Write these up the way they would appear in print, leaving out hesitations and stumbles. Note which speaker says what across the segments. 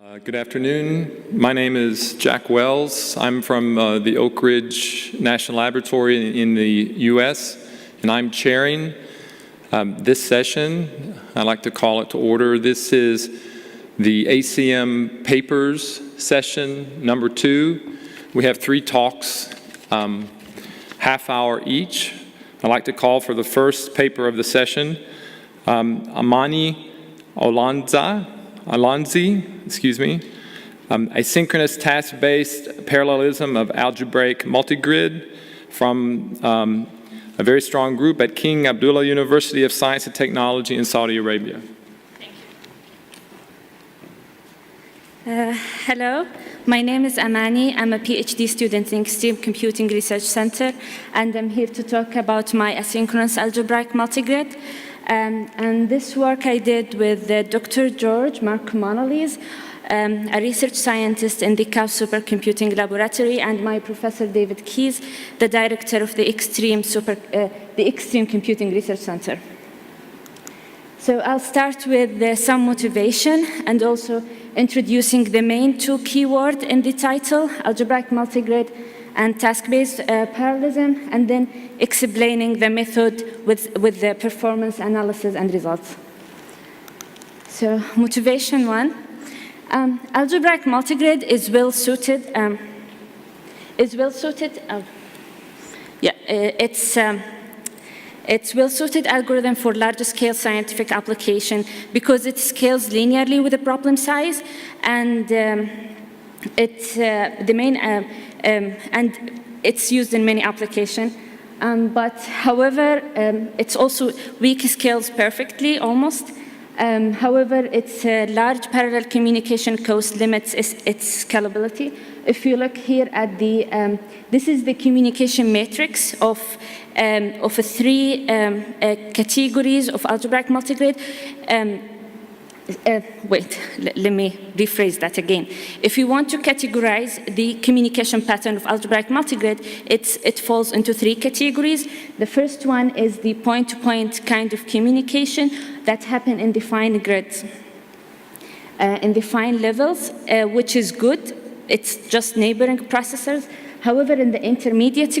Speaker 1: Good afternoon. My name is Jack Wells. I'm from the Oak Ridge National Laboratory in the U.S., and I'm chairing this session. I like to call it to order. This is the ACM Papers session number 2. We have 3 talks, half hour each. I'd like to call for the first paper of the session, Amani Alonazi, Asynchronous task-based parallelism of algebraic multigrid from a very strong group at King Abdullah University of Science and Technology in Saudi Arabia.
Speaker 2: Thank you. Hello, my name is Amani. I'm a PhD student in Extreme Computing Research Center, and I'm here to talk about my asynchronous algebraic multigrid. And this work I did with Dr. George Mark-Monalese, a research scientist in the Chaos Supercomputing Laboratory, and my professor David Keyes, the director of the Extreme Computing Research Center. So I'll start with some motivation and also introducing the main 2 keywords in the title, algebraic multigrid and task-based parallelism, and then explaining the method with the performance analysis and results. So motivation 1, algebraic multigrid is well suited. It's well-suited algorithm for large-scale scientific application because it scales linearly with the problem size, and it's used in many applications. But however, it's also weak scales perfectly, almost. However, its large parallel communication cost limits its scalability. If you look here at the, this is the communication matrix of 3 categories of algebraic multigrid. Let me rephrase that again. If you want to categorize the communication pattern of algebraic multigrid, it falls into 3 categories. The first one is the point-to-point kind of communication that happen in defined grids, in defined levels, which is good. It's just neighboring processors. However, in the intermediate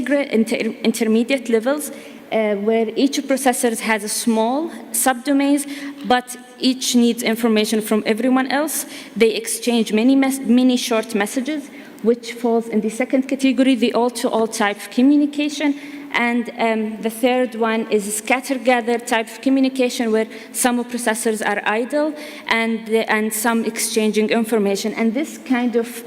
Speaker 2: levels, where each processor has a small subdomains, but each needs information from everyone else, they exchange many short messages, which falls in the second category, the all-to-all type of communication. And the third one is scatter-gather type of communication, where some processors are idle and some exchanging information. And this kind of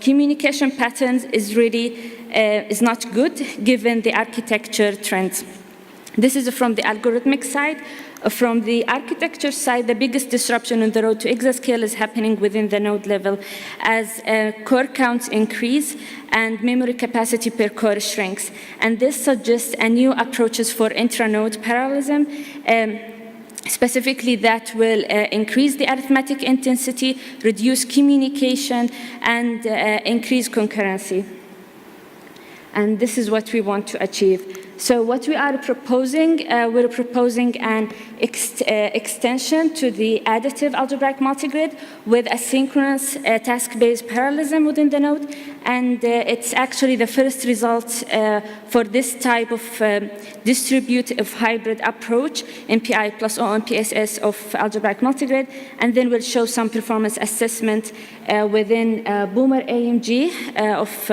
Speaker 2: communication patterns is really is not good given the architecture trends. This is from the algorithmic side. From the architecture side, the biggest disruption on the road to exascale is happening within the node level as core counts increase and memory capacity per core shrinks. And this suggests a new approaches for intranode parallelism, specifically that will increase the arithmetic intensity, reduce communication, and increase concurrency. And this is what we want to achieve. So what we are proposing, we're proposing an extension to the additive algebraic multigrid with asynchronous task-based parallelism within the node. And it's actually the first result for this type of distributive hybrid approach, MPI+OmpSs of algebraic multigrid. And then we'll show some performance assessment within BoomerAMG of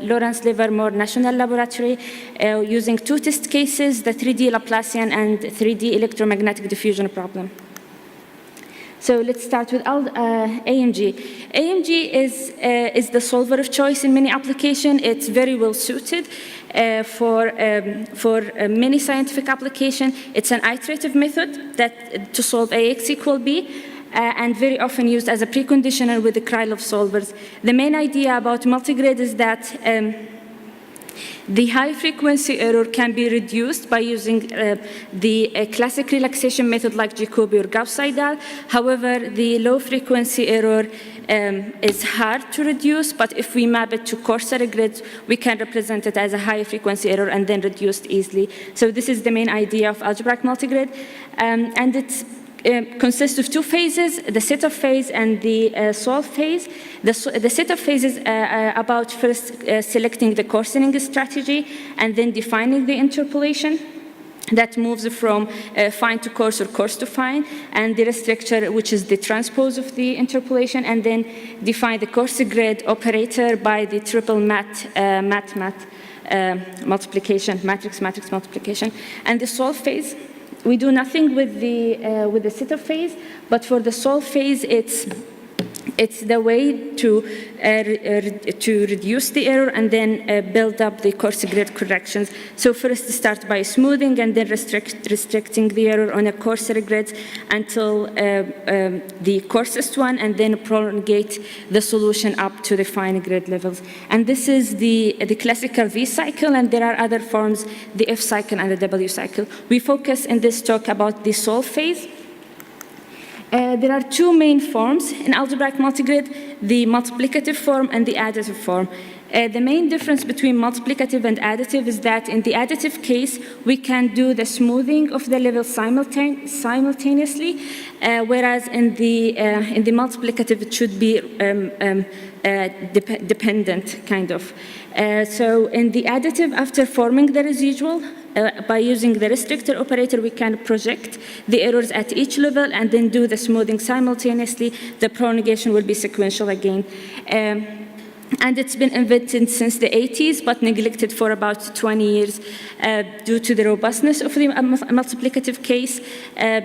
Speaker 2: Lawrence Livermore National Laboratory using 2 test cases, the 3D Laplacian and 3D electromagnetic diffusion problem. So let's start with AMG. AMG is the solver of choice in many applications. It's very well suited for many scientific applications. It's an iterative method to solve AX equal B. And very often used as a preconditioner with the Krylov solvers. The main idea about multigrid is that the high-frequency error can be reduced by using the classic relaxation method like Jacobi or Gauss-Seidel. However, the low-frequency error is hard to reduce, but if we map it to coarser grids, we can represent it as a high-frequency error and then reduced easily. So this is the main idea of algebraic multigrid. And it's consists of two phases, the setup phase and the solve phase. The setup phase is about first selecting the coarsening strategy and then defining the interpolation. That moves from fine to coarse or coarse to fine, and the restrictor, which is the transpose of the interpolation, and then define the coarse grid operator by the triple multiplication, matrix multiplication. And the solve phase, we do nothing with the setup phase, but for the solve phase, it's the way to reduce the error and then build up the coarse grid corrections. So first start by smoothing and then restricting the error on a coarser grid until the coarsest one, and then prolongate the solution up to the fine grid levels. And this is the classical V-cycle, and there are other forms, the F-cycle and the W-cycle. We focus in this talk about the solve phase. There are two main forms in algebraic multigrid, the multiplicative form and the additive form. The main difference between multiplicative and additive is that in the additive case, we can do the smoothing of the levels simultaneously, whereas in the multiplicative, it should be dependent, kind of. So in the additive, after forming the residual, by using the restrictor operator, we can project the errors at each level and then do the smoothing simultaneously. The prolongation will be sequential again. And it's been invented since the 80s, but neglected for about 20 years due to the robustness of the multiplicative case,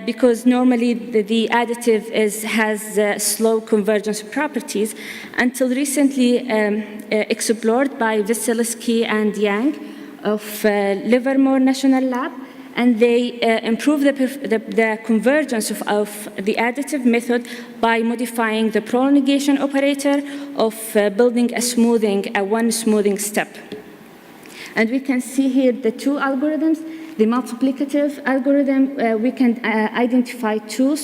Speaker 2: because normally the additive has slow convergence properties, until recently explored by Vassilevski and Yang of Livermore National Lab, and they improve the convergence of the additive method by modifying the prolongation operator of building a one smoothing step. And we can see here the two algorithms. The multiplicative algorithm, we can identify two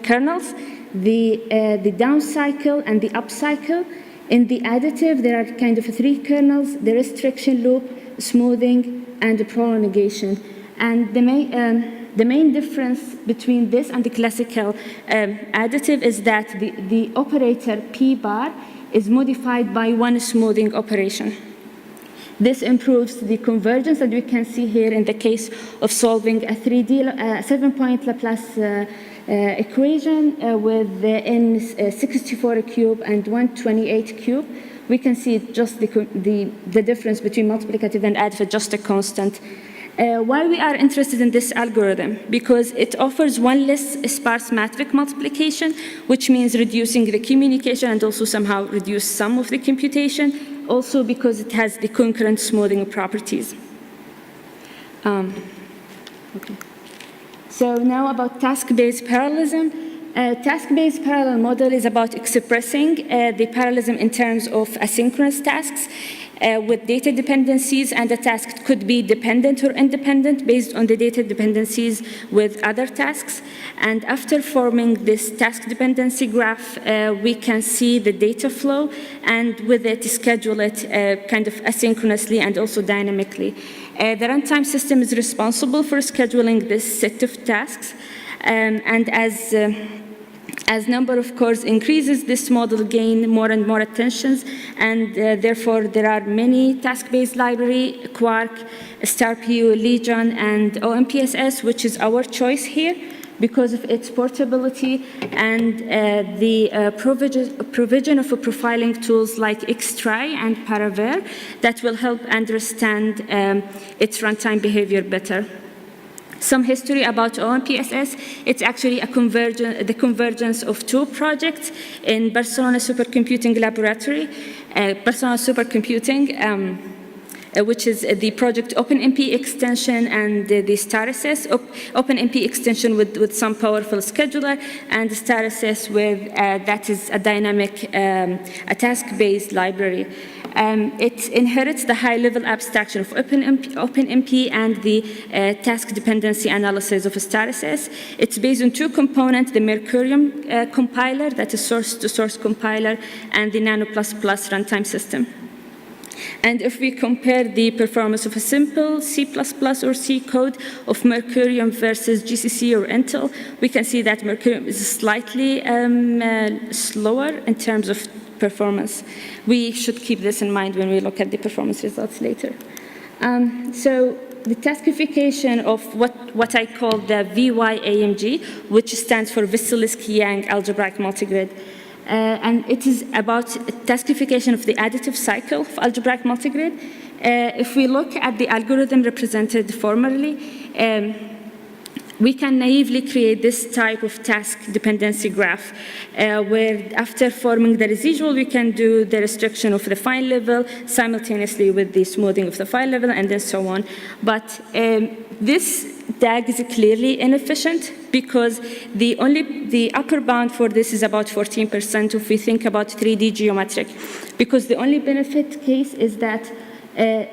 Speaker 2: kernels, the down cycle and the up cycle. In the additive, there are kind of three kernels: the restriction loop, smoothing, and the prolongation. And the main difference between this and the classical additive is that the operator P bar is modified by one smoothing operation. This improves the convergence, and we can see here in the case of solving a 7-point Laplace equation with the n64 cube and 128 cube. We can see just the difference between multiplicative and additive, just a constant. Why we are interested in this algorithm? Because it offers one less sparse matrix multiplication, which means reducing the communication and also somehow reduce some of the computation. Also because it has the concurrent smoothing properties. Okay. So now about task-based parallelism. Task-based parallel model is about expressing the parallelism in terms of asynchronous tasks with data dependencies, and the task could be dependent or independent based on the data dependencies with other tasks. And after forming this task dependency graph, we can see the data flow, and with it schedule it kind of asynchronously and also dynamically. The runtime system is responsible for scheduling this set of tasks, and as number of cores increases, this model gain more and more attentions, and therefore there are many task-based library, Quark, StarPU, Legion, and all-MPs, which is our choice here because of its portability and the provision of profiling tools like Xtry and Paraver that will help understand its runtime behavior better. Some history about all-MPs. It's actually the convergence of two projects in Barcelona Supercomputing Laboratory. Barcelona Supercomputing, which is the project OpenMP extension and the StarSS. OpenMP extension with some powerful scheduler, and StarSS with that is a dynamic, a task-based library. It inherits the high-level abstraction of OpenMP and the task dependency analysis of StarSS. It's based on two components, the Mercurium compiler, that is source-to-source compiler, and the Nano++ runtime system. And if we compare the performance of a simple C++ or C code of Mercurium versus GCC or Intel, we can see that Mercurium is slightly slower in terms of performance. We should keep this in mind when we look at the performance results later. So the taskification of what I call the VY-AMG, which stands for Vassilevski-Yang Algebraic Multigrid. And it is about taskification of the additive cycle of algebraic multigrid. If we look at the algorithm represented formerly, we can naively create this type of task dependency graph, where after forming the residual, we can do the restriction of the file level simultaneously with the smoothing of the file level, and then so on. But this DAG is clearly inefficient because the upper bound for this is about 14% if we think about 3D geometric, because the only benefit case is that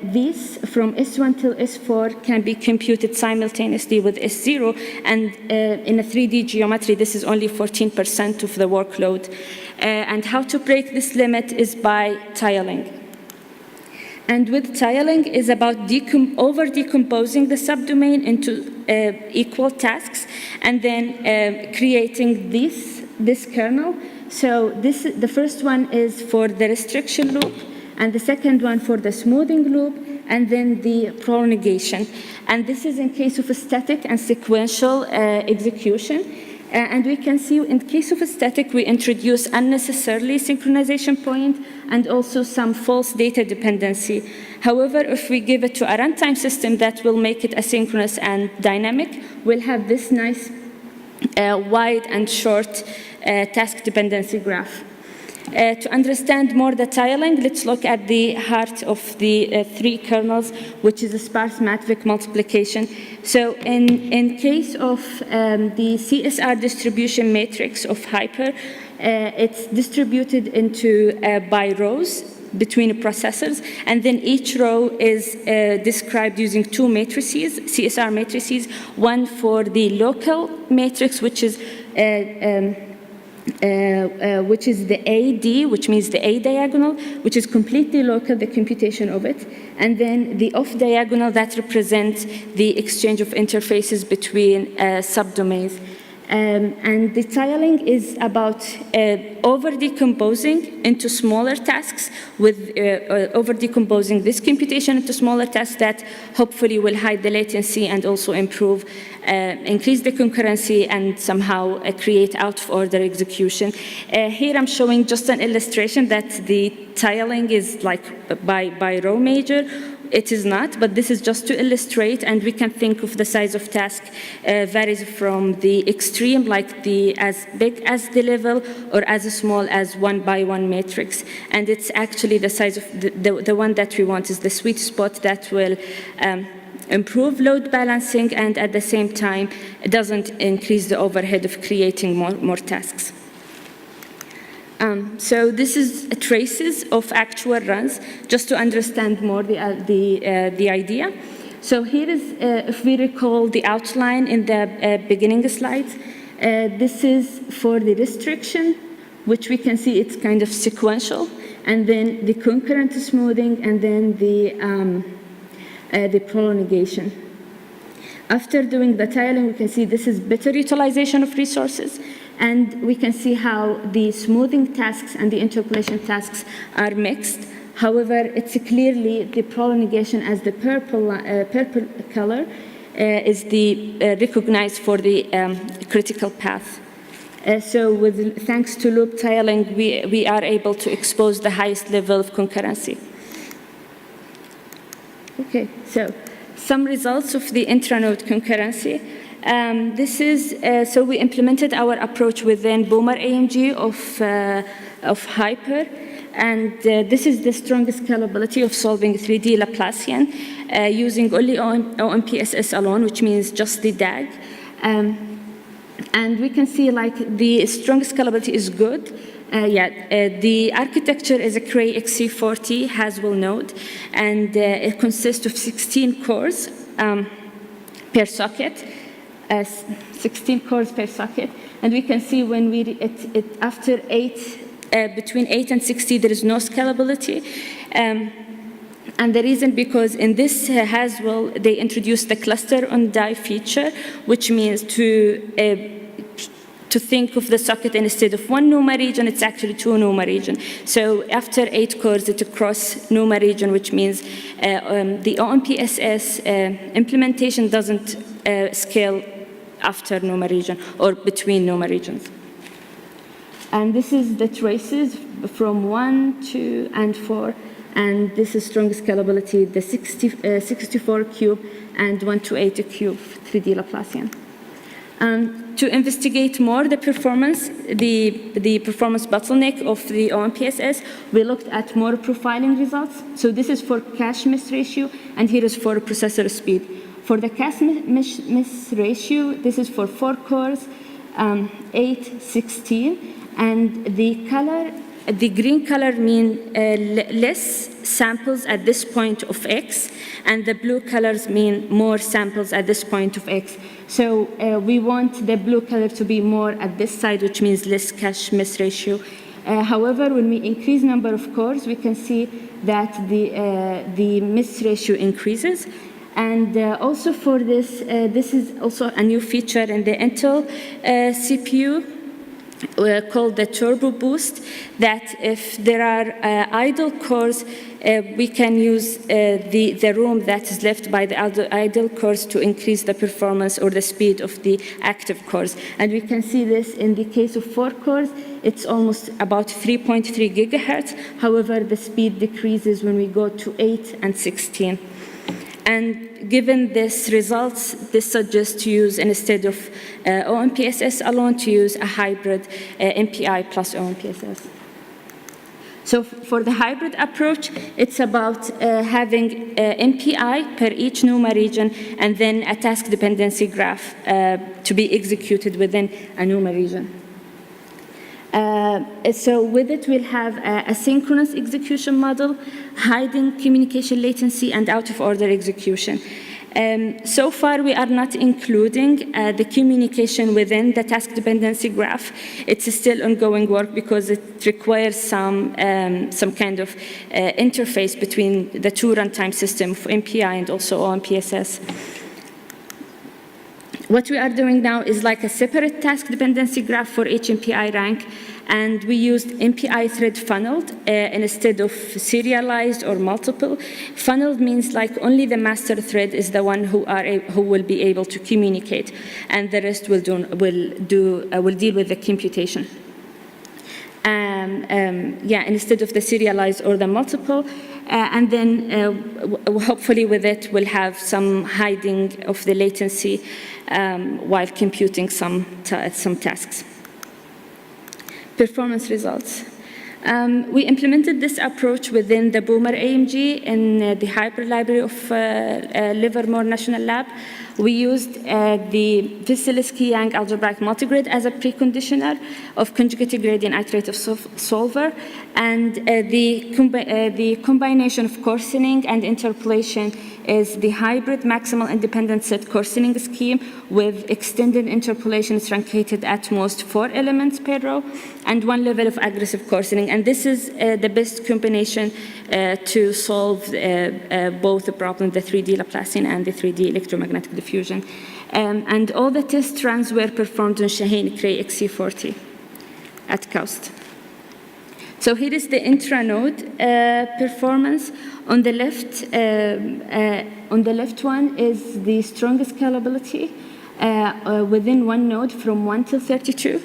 Speaker 2: these from S1 till S4 can be computed simultaneously with S0, and in a 3D geometry, this is only 14% of the workload. And how to break this limit is by tiling. And with tiling is about over-decomposing the subdomain into equal tasks, and then creating this kernel. So the first one is for the restriction loop, and the second one for the smoothing loop, and then the prolongation. And this is in case of a static and sequential execution. And we can see in case of a static, we introduce unnecessarily synchronization point and also some false data dependency. However, if we give it to a runtime system that will make it asynchronous and dynamic, we'll have this nice wide and short task dependency graph. To understand more the tiling, let's look at the heart of the three kernels, which is a sparse matrix multiplication. So in case of the CSR distribution matrix of hypre, it's distributed into by rows between processors, and then each row is described using two matrices, CSR matrices, one for the local matrix, which is the AD, which means the A diagonal, which is completely local, the computation of it, and then the off diagonal that represents the exchange of interfaces between subdomains. And the tiling is about over-decomposing into smaller tasks, with over-decomposing this computation into smaller tasks that hopefully will hide the latency and also improve, increase the concurrency and somehow create out-of-order execution. Here I'm showing just an illustration that the tiling is like by row major. It is not, but this is just to illustrate, and we can think of the size of task varies from the extreme, like as big as the level, or as small as 1 by 1 matrix. And it's actually the size of the one that we want is the sweet spot that will improve load balancing, and at the same time, it doesn't increase the overhead of creating more tasks. So this is traces of actual runs, just to understand more the idea. So here is, if we recall the outline in the beginning slides, this is for the restriction, which we can see it's kind of sequential, and then the concurrent smoothing, and then the prolongation. After doing the tiling, we can see this is better utilization of resources, and we can see how the smoothing tasks and the interpolation tasks are mixed. However, it's clearly the prolongation as the purple color is recognized for the critical path. So thanks to loop tiling, we are able to expose the highest level of concurrency. Okay, so some results of the intranode concurrency. This is, so we implemented our approach within BoomerAMG of hypre, and this is the strongest scalability of solving 3D Laplacian using only OmpSs alone, which means just the DAG. And we can see like the strongest scalability is good. The architecture is a Cray XC40 Haswell node, and it consists of 16 cores per socket. 16 cores per socket, and we can see when after between 8 and 60, there is no scalability. And the reason, because in this Haswell, they introduced the cluster on die feature, which means to think of the socket instead of one NUMA region, it's actually two NUMA regions. So after 8 cores, it's a cross NUMA region, which means the OmpSs implementation doesn't scale after NUMA region or between NUMA regions. And this is the traces from 1, 2, and 4. And this is strong scalability, the 64 cube and 128 cube 3D Laplacian. To investigate more the performance, the performance bottleneck of the OmpSs, we looked at more profiling results. So this is for cache miss ratio, and here is for processor speed. For the cache miss ratio, this is for 4 cores, 8, 16, and the green color mean less samples at this point of X, and the blue colors mean more samples at this point of X. So we want the blue color to be more at this side, which means less cache miss ratio. However, when we increase number of cores, we can see that the miss ratio increases. And also for this, this is also a new feature in the Intel CPU, called the turbo boost, that if there are idle cores, we can use the room that is left by the idle cores to increase the performance or the speed of the active cores. And we can see this in the case of 4 cores, it's almost about 3.3 gigahertz. However, the speed decreases when we go to 8 and 16. And given these results, this suggests to use, instead of OmpSs alone, to use a hybrid MPI plus OmpSs. So for the hybrid approach, it's about having MPI per each NUMA region, and then a task dependency graph to be executed within a NUMA region. So with it, we'll have a synchronous execution model, hiding communication latency, and out-of-order execution. So far, we are not including the communication within the task dependency graph. It's still ongoing work because it requires some kind of interface between the two runtime systems of MPI and also OmpSs. What we are doing now is like a separate task dependency graph for each MPI rank, and we used MPI thread funneled instead of serialized or multiple. Funneled means like only the master thread is the one who will be able to communicate, and the rest will deal with the computation. Instead of the serialized or the multiple, and then hopefully with it we'll have some hiding of the latency while computing some tasks. Performance results. We implemented this approach within the BoomerAMG in the hypre library of Livermore National Lab. We used the Vassilevski and Yang Algebraic Multigrid as a preconditioner of conjugative gradient iterative solver, and the combination of coarsening and interpolation is the hybrid maximal independent set coarsening scheme with extended interpolation truncated at most 4 elements per row and 1 level of aggressive coarsening. And this is the best combination to solve both the problem, the 3D Laplacian and the 3D electromagnetic diffusion. And all the test runs were performed on Shaheen Cray XC40 at cost. So here is the intranode performance. On the left one is the strongest scalability within one node from 1 to 32.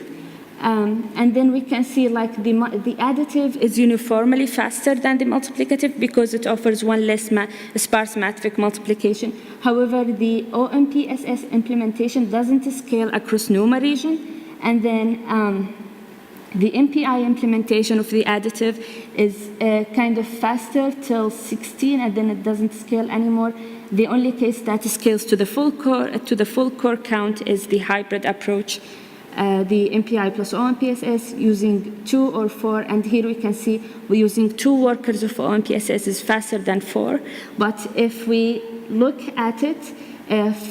Speaker 2: And then we can see like the additive is uniformly faster than the multiplicative because it offers one less sparse matrix multiplication. However, the OmpSs implementation doesn't scale across NUMA region. And then the MPI implementation of the additive is kind of faster till 16, and then it doesn't scale anymore. The only case that scales to the full core count is the hybrid approach. The MPI plus OmpSs using 2 or 4, and here we can see we're using 2 workers of OmpSs is faster than 4. But if we look at it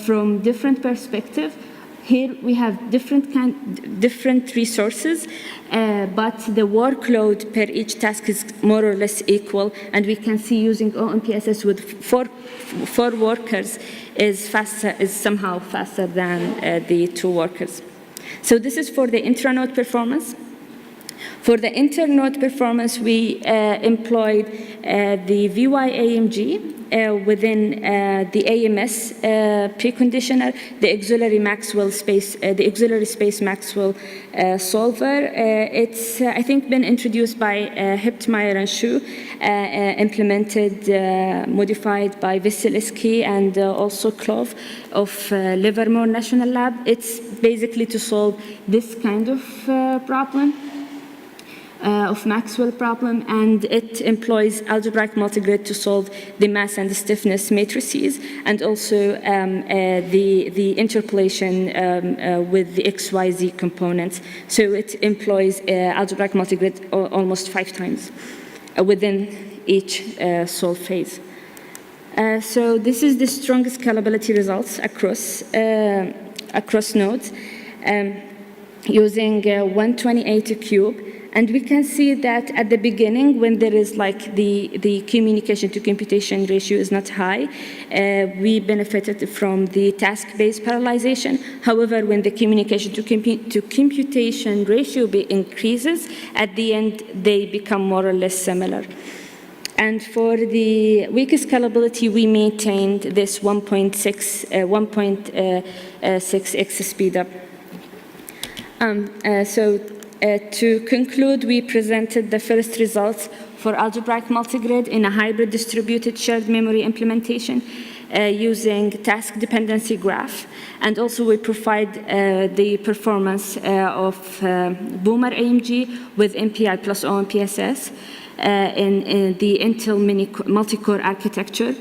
Speaker 2: from different perspective, Here we have different resources, but the workload per each task is more or less equal, and we can see using all-MPSs with four workers is somehow faster than the 2 workers. So this is for the intranode performance. For the internode performance, we employed the VY-AMG within the AMS preconditioner, the Auxiliary-space Maxwell Solver. It's, I think, been introduced by Hypre and Shu, implemented, modified by Vassilevski and also Clove of Livermore National Lab. It's basically to solve this kind of problem. Of Maxwell problem, and it employs algebraic multigrid to solve the mass and the stiffness matrices, and also the interpolation with the XYZ components. So it employs algebraic multigrid almost 5 times within each solve phase. So this is the strongest scalability results across nodes using 128 cube. And we can see that at the beginning, when there is like the communication to computation ratio is not high, we benefited from the task-based parallelization. However, when the communication to computation ratio increases, at the end, they become more or less similar. And for the weakest scalability, we maintained this 1.6x speed up. To conclude, we presented the first results for algebraic multigrid in a hybrid distributed shared memory implementation using task dependency graph. And also we provide the performance of BoomerAMG with MPI+OmpSs in the Intel multi-core architecture.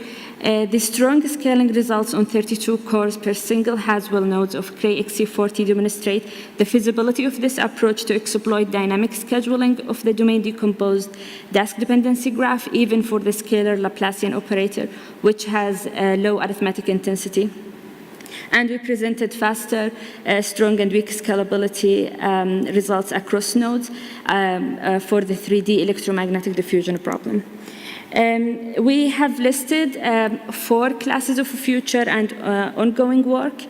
Speaker 2: The strong scaling results on 32 cores per single Haswell nodes of Cray XC40 demonstrate the feasibility of this approach to exploit dynamic scheduling of the domain decomposed task dependency graph, even for the scalar Laplacian operator, which has low arithmetic intensity. And we presented faster, strong and weak scalability results across nodes for the 3D electromagnetic diffusion problem. We have listed 4 classes of future and ongoing work.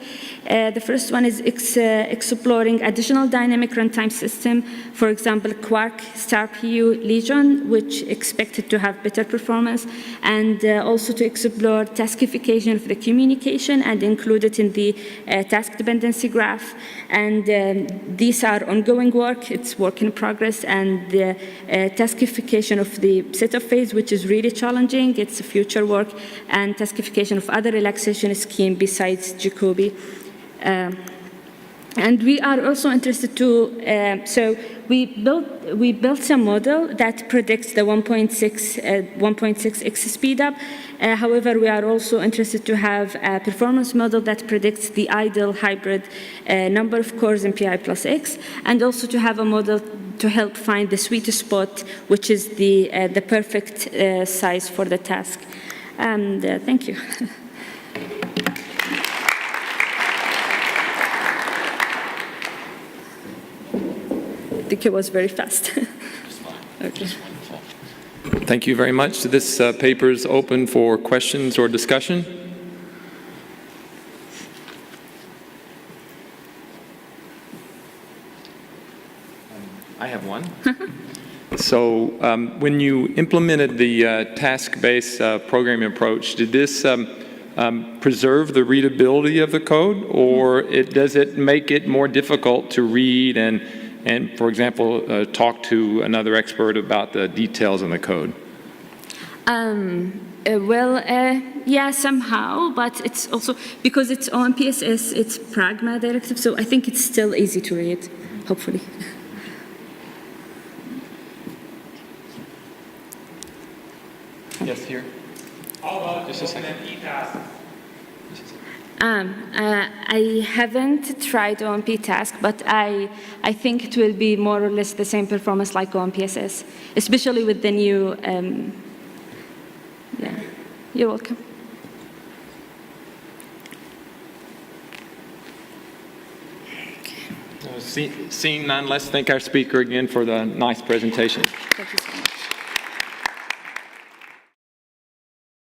Speaker 2: The first one is exploring additional dynamic runtime system, for example, Quark StarPU Legion, which expected to have better performance, and also to explore taskification of the communication and include it in the task dependency graph. And these are ongoing work, it's work in progress, and the taskification of the setup phase, which is really challenging, it's future work, and taskification of other relaxation scheme besides Jacobi. And we are also interested to, so we built a model that predicts the 1.6x speed up. However, we are also interested to have a performance model that predicts the ideal hybrid number of cores in MPI+X, and also to have a model to help find the sweet spot, which is the perfect size for the task. And thank you. I think it was very fast. Okay.
Speaker 1: Thank you very much. This paper is open for questions or discussion. I have one. So when you implemented the task-based programming approach, did this preserve the readability of the code, or does it make it more difficult to read and for example, talk to another expert about the details in the code?
Speaker 2: Yeah, somehow, but it's also, because it's all-MPSs, it's pragma directive, so I think it's still easy to read, hopefully.
Speaker 1: Yes, here.
Speaker 3: How about
Speaker 1: just a second.
Speaker 3: task?
Speaker 2: I haven't tried OMP task, but I think it will be more or less the same performance like OMPSs, especially with the new, yeah, you're welcome.
Speaker 1: Seeing none, let's thank our speaker again for the nice presentation.
Speaker 2: Thank you so much.